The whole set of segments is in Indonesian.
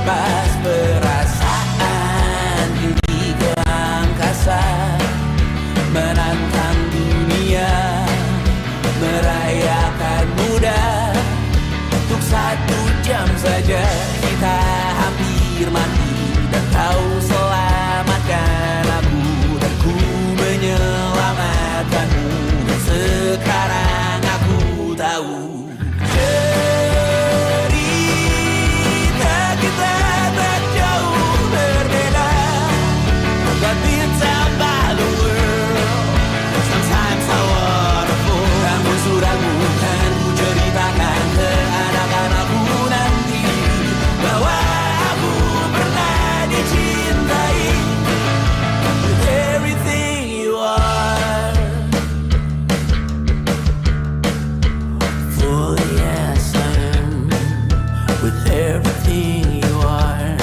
melepas perasaan tinggi ke angkasa, menantang dunia, merayakan muda. Untuk 1 jam saja kita hampir mati, dan kau selamatkan aku, dan ku menyelamatkanmu. Dan sekarang aku tahu cerita kita tak jauh berbeda. But it's about the world, sometimes so wonderful. Namun sudahmu kan ku ceritakan ke anak-anakku nanti, bahwa aku pernah dicintai with everything you are. For yes, I am with everything you are.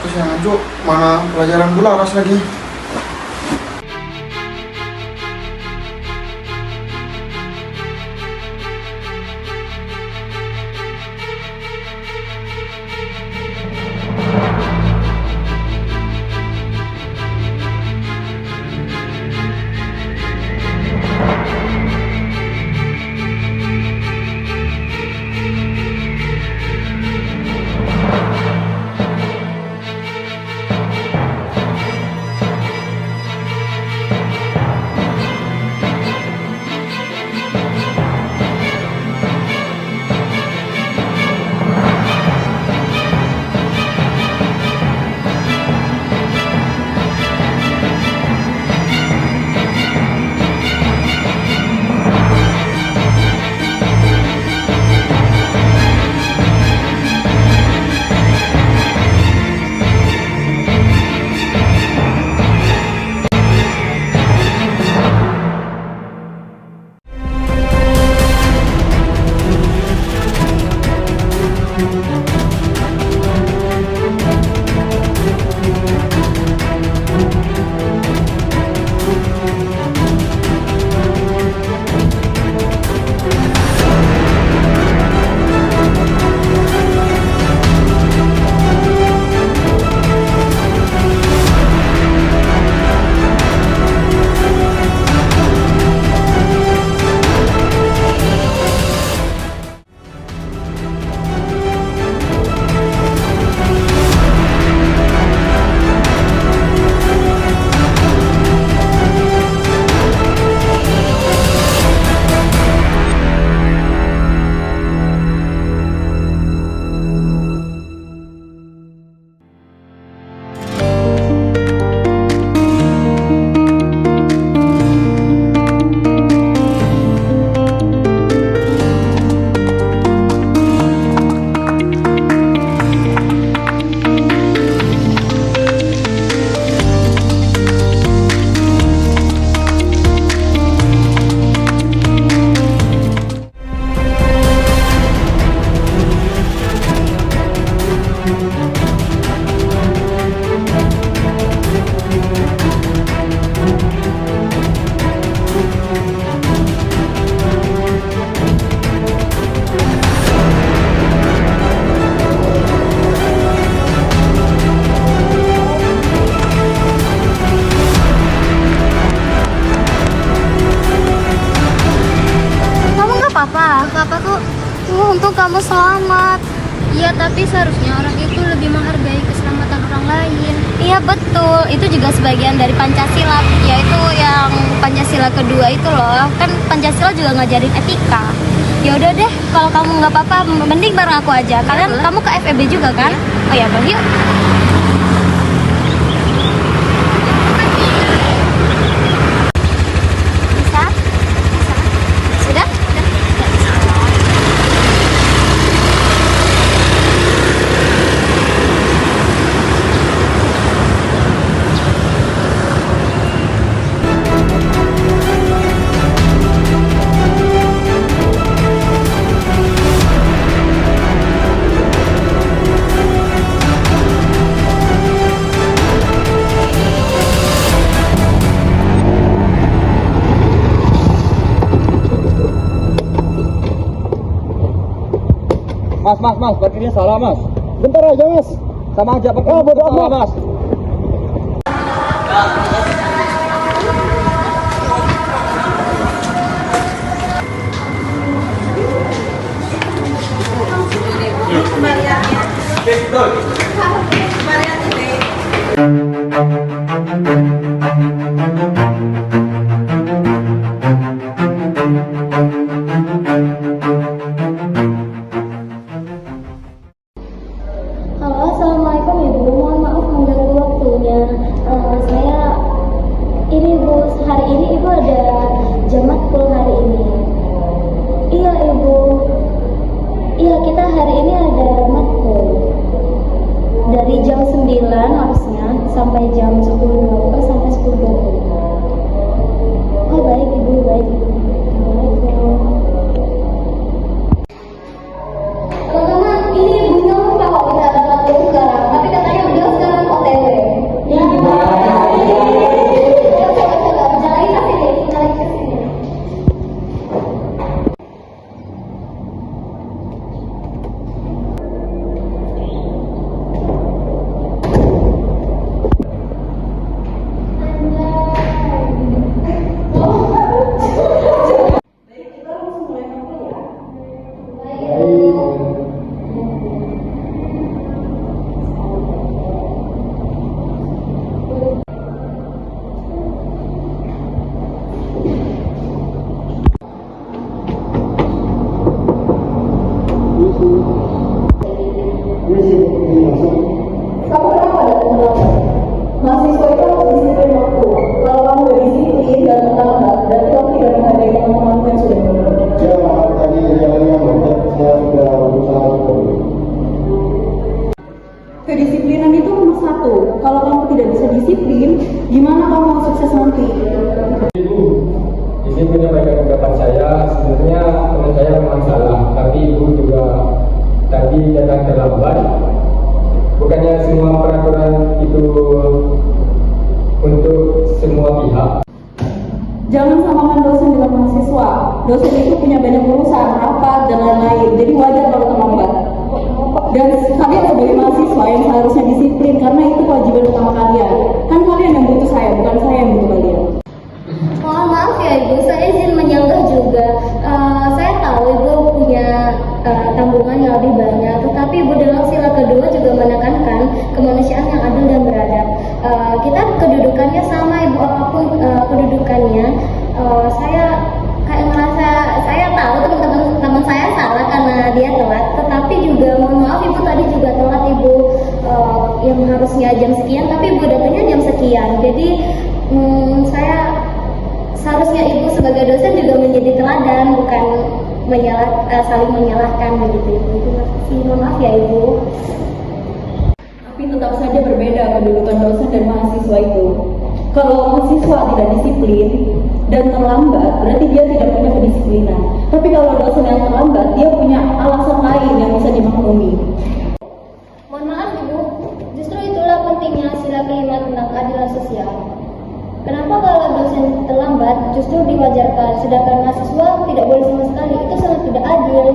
Kesiangan Cuk, mana pelajaran pula aras lagi. Iya, tapi seharusnya orang itu lebih menghargai keselamatan orang lain. Iya betul, itu juga sebagian dari Pancasila, yaitu yang Pancasila kedua itu loh. Kan Pancasila juga ngajarin etika. Ya udah deh, kalau kamu nggak apa-apa, mending bareng aku aja. Kalian, kamu ke FEB juga kan? Oh ya, bang, yuk. Bisa? Bisa? Sudah? Mas, parkirnya salah, Mas. Bentar aja, Mas. Sama aja parkirnya salah, Mas. Halo, assalamualaikum Ibu. Mohon maaf mengganggu waktunya. Ini Bu, hari ini Ibu ada jam matkul hari ini. Iya Ibu. Iya, kita hari ini ada matkul. Dari jam 9 harusnya sampai jam 10.20 sampai 10.20. Oh baik Ibu, baik Ibu. Assalamualaikum. Teman-teman, ini Bunda lupa kok kita ada matkul sekarang, tapi katanya beliau sekarang OTW. Ya, coba, jalanin ke sini, jalanin ke sini. Kamu kenapa ada terlambat? Mahasiswa itu harus disiplin waktu. Kalau kamu udah disiplin dan terlambat, berarti kamu tidak menghargai teman-teman yang sudah menunggu. Ya, tadi jalannya macet, saya sudah berusaha untuk Kedisiplinan itu nomor satu. Kalau kamu tidak bisa disiplin, gimana kamu mau sukses nanti? Ibu, di sini menyampaikan pendapat saya. Sebenarnya teman saya memang salah, tapi Ibu juga tadi datang terlambat. Bukannya semua peraturan itu untuk semua pihak. Jangan samakan dosen dengan mahasiswa. Dosen itu punya banyak urusan, rapat, dan lain-lain. Jadi wajar kalau terlambat. Dan kalian sebagai mahasiswa yang seharusnya disiplin, karena itu kewajiban utama kalian. Kan kalian yang butuh saya, bukan saya yang butuh kalian. Mohon maaf ya Ibu, saya izin menyanggah juga. Saya tahu Ibu punya tanggungan yang lebih banyak, tetapi Ibu dalam sila kedua juga menekankan kemanusiaan yang adil dan beradab. Kita kedudukannya sama Ibu, apapun kedudukannya. Saya kayak merasa, saya tahu teman-teman saya salah karena dia telat, tetapi juga mohon maaf Ibu tadi juga telat Ibu, yang harusnya jam sekian, tapi Ibu datangnya jam sekian. Jadi saya seharusnya Ibu sebagai dosen juga menjadi teladan, bukan saling menyalahkan begitu Ibu. Terima kasih, mohon maaf ya Ibu. Tapi tetap saja berbeda kedudukan dosen dan mahasiswa itu. Kalau mahasiswa tidak disiplin dan terlambat, berarti dia tidak punya kedisiplinan. Tapi kalau dosen yang terlambat, dia punya alasan lain yang bisa dimaklumi. Mohon maaf Ibu, justru itulah pentingnya sila kelima tentang keadilan sosial. Kenapa kalau dosen terlambat justru diwajarkan, sedangkan mahasiswa tidak boleh sama sekali? Itu sangat tidak adil.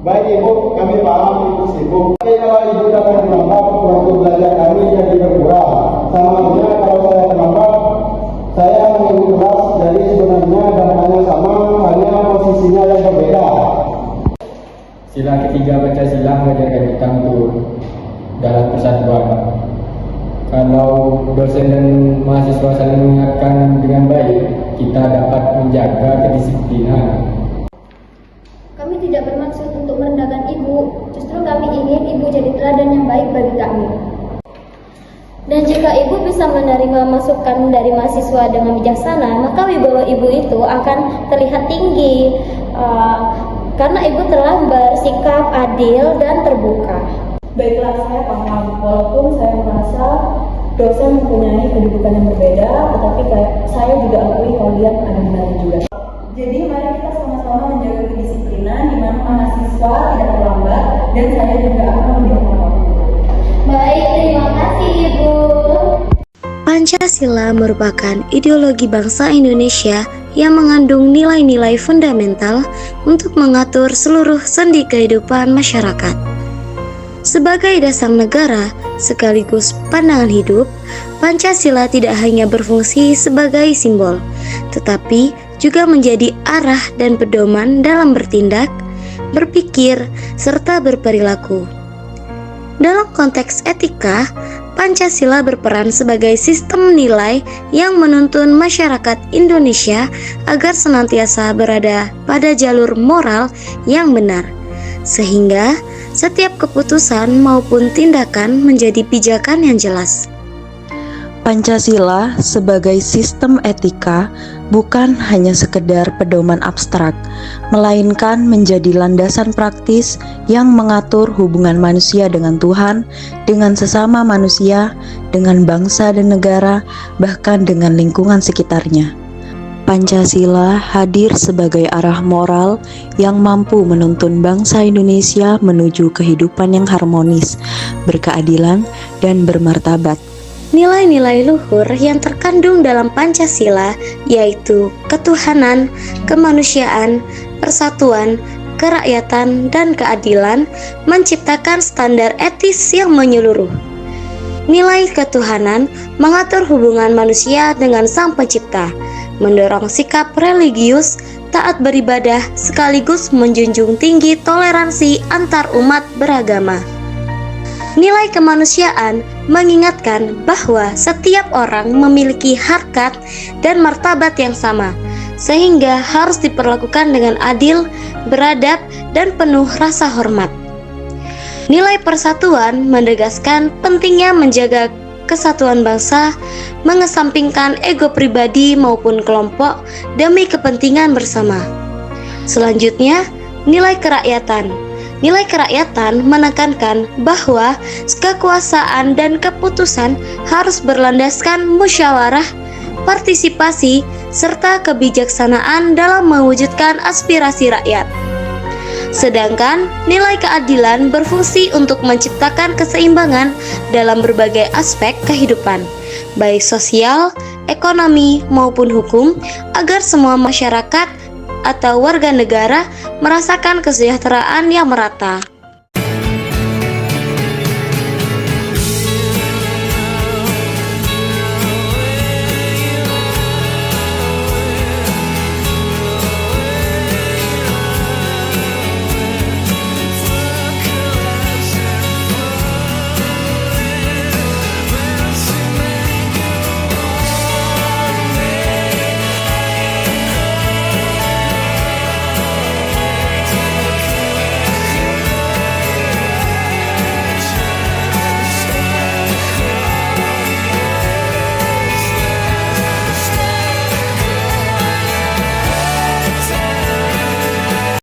baik Ibu, kami paham Ibu sibuk. Tapi kalau Ibu datang terlambat, waktu belajar kami jadi berkurang. Sama halnya kalau saya terlambat, saya mengikuti kelas, jadi sebenarnya datanya sama, hanya posisinya yang berbeda. Sila ketiga Pancasila mengajarkan kita untuk dalam persatuan. Kalau dosen dan mahasiswa saling mengingatkan dengan baik, kita dapat menjaga kedisiplinan. Kami tidak bermaksud untuk merendahkan Ibu, justru kami ingin Ibu jadi teladan yang baik bagi kami. Dan jika Ibu bisa menerima masukan dari mahasiswa dengan bijaksana, maka wibawa Ibu itu akan terlihat tinggi. Karena Ibu telah bersikap adil dan terbuka. Baiklah, saya paham. Walaupun saya merasa dosen mempunyai kedudukan yang berbeda, tetapi saya juga akui kalian ada benarnya juga. Jadi mari kita sama-sama menjaga kedisiplinan di mana mahasiswa tidak terlambat dan saya juga akan menjadi. Baik, terima kasih Ibu. Pancasila merupakan ideologi bangsa Indonesia yang mengandung nilai-nilai fundamental untuk mengatur seluruh sendi kehidupan masyarakat. Sebagai dasar negara sekaligus pandangan hidup, Pancasila tidak hanya berfungsi sebagai simbol, tetapi juga menjadi arah dan pedoman dalam bertindak, berpikir, serta berperilaku. Dalam konteks etika, Pancasila berperan sebagai sistem nilai yang menuntun masyarakat Indonesia agar senantiasa berada pada jalur moral yang benar, sehingga setiap keputusan maupun tindakan menjadi pijakan yang jelas. Pancasila sebagai sistem etika bukan hanya sekedar pedoman abstrak, melainkan menjadi landasan praktis yang mengatur hubungan manusia dengan Tuhan, dengan sesama manusia, dengan bangsa dan negara, bahkan dengan lingkungan sekitarnya. Pancasila hadir sebagai arah moral yang mampu menuntun bangsa Indonesia menuju kehidupan yang harmonis, berkeadilan, dan bermartabat. Nilai-nilai luhur yang terkandung dalam Pancasila yaitu ketuhanan, kemanusiaan, persatuan, kerakyatan, dan keadilan menciptakan standar etis yang menyeluruh. Nilai ketuhanan mengatur hubungan manusia dengan Sang Pencipta, mendorong sikap religius, taat beribadah, sekaligus menjunjung tinggi toleransi antar umat beragama. Nilai kemanusiaan mengingatkan bahwa setiap orang memiliki harkat dan martabat yang sama, sehingga harus diperlakukan dengan adil, beradab, dan penuh rasa hormat. Nilai persatuan menegaskan pentingnya menjaga kesatuan bangsa, mengesampingkan ego pribadi maupun kelompok demi kepentingan bersama. Selanjutnya, nilai kerakyatan. Nilai kerakyatan menekankan bahwa kekuasaan dan keputusan harus berlandaskan musyawarah, partisipasi, serta kebijaksanaan dalam mewujudkan aspirasi rakyat. Sedangkan nilai keadilan berfungsi untuk menciptakan keseimbangan dalam berbagai aspek kehidupan, baik sosial, ekonomi, maupun hukum, agar semua masyarakat atau warga negara merasakan kesejahteraan yang merata.